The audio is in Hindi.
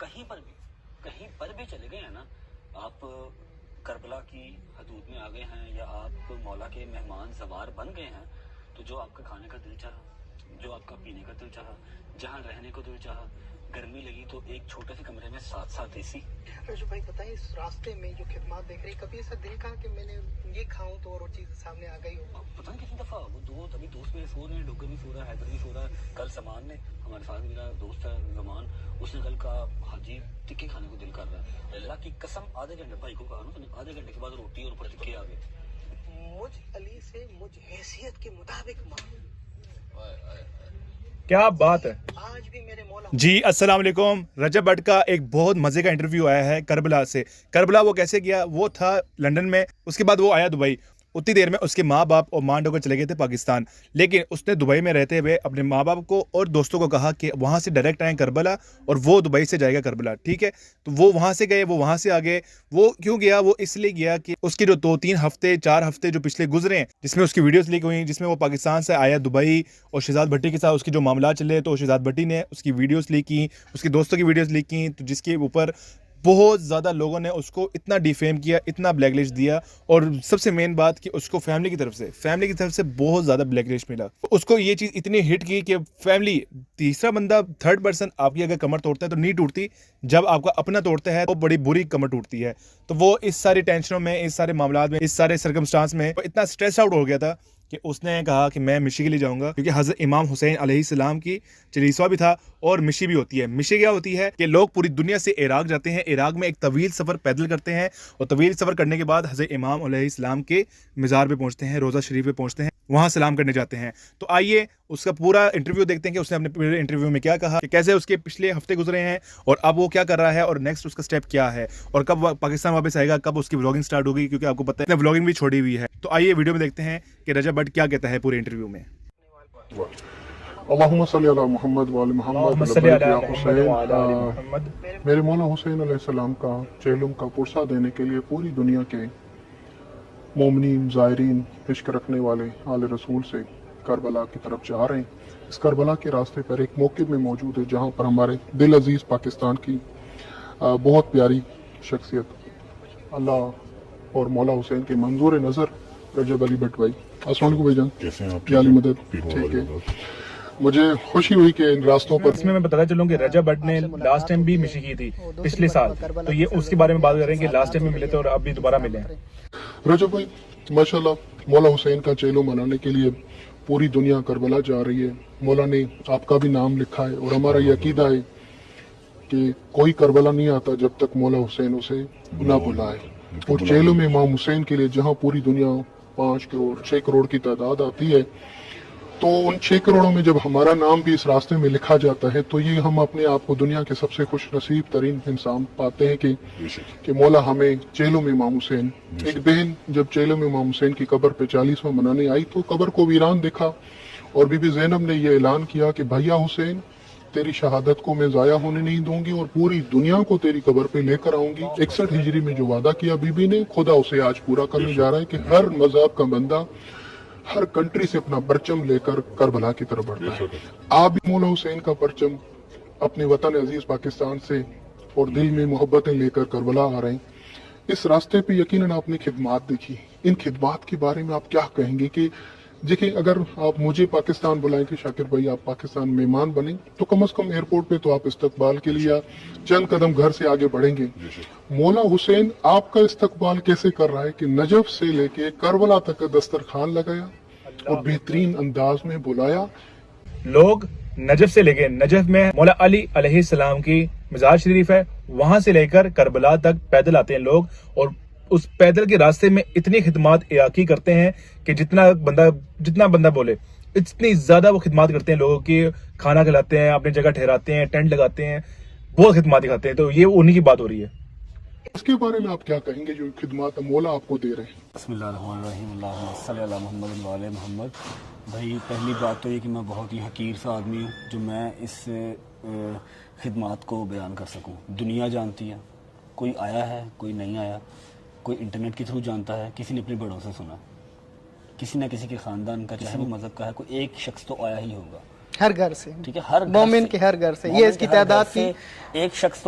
कहीं पर भी चले गए हैं ना, आप करबला की हदूद में आ गए हैं या आप मौला के मेहमान सवार बन गए हैं, तो जो आपका खाने का दिल चाहा, जो आपका पीने का दिल चाहा, जहाँ रहने को दिल चाहा, गर्मी लगी तो एक छोटे से कमरे में 7-7 एसी। रजू भाई बताइए, इस रास्ते में जो खिदमत देख रही, कभी ऐसा दिल कहा कि मैंने ये खाऊं तो और वो चीज सामने आ गई हो? पता नहीं कितनी दफा वो अभी दोस्त मेरे सो रहे हैं, डोगर भी सो रहा है, हैदर भी सो रहा है। कल समान ने हमारे साथ, मेरा दोस्त है जमान, उसने कल कहा हाजी टिक्के खाने को दिल कर रहा है। अल्लाह की कसम आधे घंटे भाई को कहा ना, आधे घंटे के बाद रोटी और ऊपर टिक्के आ गए। मुझ अली से मुझ हैसियत के मुताबिक मांग। क्या बात है। आज भी मेरे मौला जी अस्सलाम वालेकुम। रजब भट्ट का एक बहुत मजे का इंटरव्यू आया है करबला से। करबला वो कैसे गया? वो था लंदन में, उसके बाद वो आया दुबई। उतनी देर में उसके माँ बाप और मां डोकर चले गए थे पाकिस्तान, लेकिन उसने दुबई में रहते हुए अपने माँ बाप को और दोस्तों को कहा कि वहाँ से डायरेक्ट आए करबला और वो दुबई से जाएगा करबला। ठीक है, तो वो वहाँ से गए, वो वहाँ से आ गए। वो क्यों गया? वो इसलिए गया कि उसके जो 2-3 हफ्ते 4 हफ्ते जो पिछले गुजरे हैं, जिसमें उसकी वीडियोस लीक हुई, जिसमें वो पाकिस्तान से आया दुबई और शहजाद भट्टी के साथ उसके जो मामला चले, तो शहजाद भट्टी ने उसकी वीडियोस लीक की, उसके दोस्तों की वीडियोस लीक की, तो जिसके ऊपर बहुत ज़्यादा लोगों ने उसको इतना डिफेम किया, इतना ब्लैकलिस्ट दिया। और सबसे मेन बात कि उसको फैमिली की तरफ से बहुत ज़्यादा ब्लैकलिस्ट मिला। उसको ये चीज़ इतनी हिट की कि फैमिली, तीसरा बंदा, थर्ड पर्सन आपकी अगर कमर तोड़ता है तो नहीं टूटती, जब आपका अपना तोड़ता है तो बड़ी बुरी कमर टूटती है। तो वो इस सारी टेंशनों में, इस सारे मामला में, इस सारे सर्कमस्टांस में इतना स्ट्रेस आउट हो गया था कि उसने कहा कि मैं मिशी के लिए जाऊंगा, क्योंकि हज़रत इमाम हुसैन अलैहिस्सलाम की चलीसवा भी था और मिशी भी होती है। मिशी क्या होती है कि लोग पूरी दुनिया से इराक जाते हैं, इराक में एक तवील सफ़र पैदल करते हैं और तवील सफ़र करने के बाद हज़रत इमाम अलैहिस्सलाम के मज़ार पे पहुंचते हैं, रोज़ा शरीफ पे पहुंचते हैं, वहाँ सलाम करने जाते हैं। तो आइए उसका पूरा इंटरव्यू देखते हैं कि उसने अपने पूरे इंटरव्यू में क्या कहा, कि कैसे उसके पिछले हफ्ते गुजरे हैं और अब वो क्या कर रहा है और नेक्स्ट उसका स्टेप क्या है और कब पाकिस्तान वापस आएगा, कब उसकी व्लॉगिंग स्टार्ट होगी, क्योंकि आपको पता है व्लॉगिंग भी छोड़ी हुई है। तो आइए वीडियो में देखते हैं कि रजब भट्ट क्या कहता है पूरे इंटरव्यू में। अल्लाहुम्मा सल्ली अला मुहम्मद व आले मुहम्मद। मेरे मौला हुसैन अलैहिस्सलाम का चेहलुम का पुरसा देने के लिए पूरी दुनिया के मोमिनीन, ज़ायरीन, इश्क रखने वाले आले रसूल से करबला की तरफ जा रहे हैं। इस करबला के रास्ते पर एक मौक़िफ़ में मौजूद है जहाँ पर हमारे दिल अजीज़ पाकिस्तान की बहुत प्यारी शख्सियत अल्लाह और मौला हुसैन के मंजूर नज़र रजब अली भट्ट भाई। अस्सलाम वालेकुम भाईजान, कैसे हैं आप? क्या मदद? ठीक है, मुझे खुशी हुई कि इन रास्तों पर इसमें मैं बताता चलूं कि रजब भट्ट ने लास्ट टाइम भी मिशी की थी पिछले साल, तो ये उसके बारे में बात करेंगे। लास्ट टाइम में मिले थे और अब भी दोबारा मिले हैं। रजब भाई माशाल्लाह मौला हुसैन का चेलो मनाने के लिए पूरी दुनिया करबला जा रही है। मौला ने आपका भी नाम लिखा है और हमारा ये अकीदा है कि कोई करबला नहीं आता जब तक मौला हुसैन उसे ना बुलाए। और चेलो में इमाम हुसैन के लिए जहाँ पूरी दुनिया 5 करोड़ 6 करोड़ की तादाद आती है, तो उन 6 करोड़ों में जब हमारा नाम भी इस रास्ते में लिखा जाता है तो ये हम अपने आप को दुनिया के सबसे खुश नसीब तरीन इंसान पाते हैं कि मौला हमें चेलो में इमाम हुसैन। एक बहन जब चेलो में इमाम हुसैन की कब्र पे 40वां मनाने आई तो कब्र को वीरान देखा और बीबी ज़ैनब ने यह ऐलान किया कि भैया हुसैन, तेरी शहादत को मैं जाया होने नहीं दूंगी और पूरी दुनिया को तेरी कब्र पे लेकर आऊंगी। 61 हिजरी में जो वादा किया बीबी ने, खुदा उसे आज पूरा करने जा रहा है कि हर मजहब का बंदा हर कंट्री से अपना परचम लेकर करबला की तरफ बढ़ता है। आप भी मौला हुसैन का परचम अपने वतन अजीज पाकिस्तान से और दिल में मोहब्बतें लेकर करबला आ रहे हैं। इस रास्ते पे यकीनन आपने खिदमात देखी, इन खिदमात के बारे में आप क्या कहेंगे? कि देखिए, अगर आप मुझे पाकिस्तान बुलाएं कि शाकिर भाई आप पाकिस्तान मेहमान बने, तो कम से कम एयरपोर्ट पे तो आप इस्तकबाल के लिए चंद कदम घर से आगे बढ़ेंगे। मौला हुसैन आपका इस्तकबाल कैसे कर रहा है कि नजफ से लेके करबला तक का दस्तरखान लगाया और बेहतरीन अंदाज में बुलाया। लोग नजफ से लेके, नजफ में मौला अली अलैहिस्सलाम की मज़ार शरीफ है, वहां से लेकर करबला तक पैदल आते हैं लोग और उस पैदल के रास्ते में इतनी खिदमात इयाकी करते हैं कि जितना बंदा बोले इतनी ज्यादा वो खिदमात करते हैं। लोगों की खाना खिलाते हैं, अपनी जगह ठहराते हैं, टेंट लगाते हैं, बहुत खिदमात दिखाते हैं। तो ये उन्हीं की बात हो रही है। इसके बारे में आप क्या कहेंगे जो खिदमात मौला आपको दे रहे हैं? बिस्मिल्लाहिर्रहमानिर्रहीम, अल्लाहुम्मा सल्ली अला मुहम्मद व आले मुहम्मद। भाई पहली बात तो ये कि मैं बहुत ही हकीर सा आदमी हूँ जो मैं इस खिदमात को बयान कर सकूँ। दुनिया जानती है, कोई आया है, कोई नहीं आया, कोई इंटरनेट के थ्रू जानता है, किसी ने अपने बड़ों से सुना, किसी न किसी के खानदान का, चाहे वो मजहब का है, कोई एक शख्स तो आया ही होगा हर घर से। ठीक है, हर मोमिन के हर घर से, ये इसकी तादाद की एक शख्स तो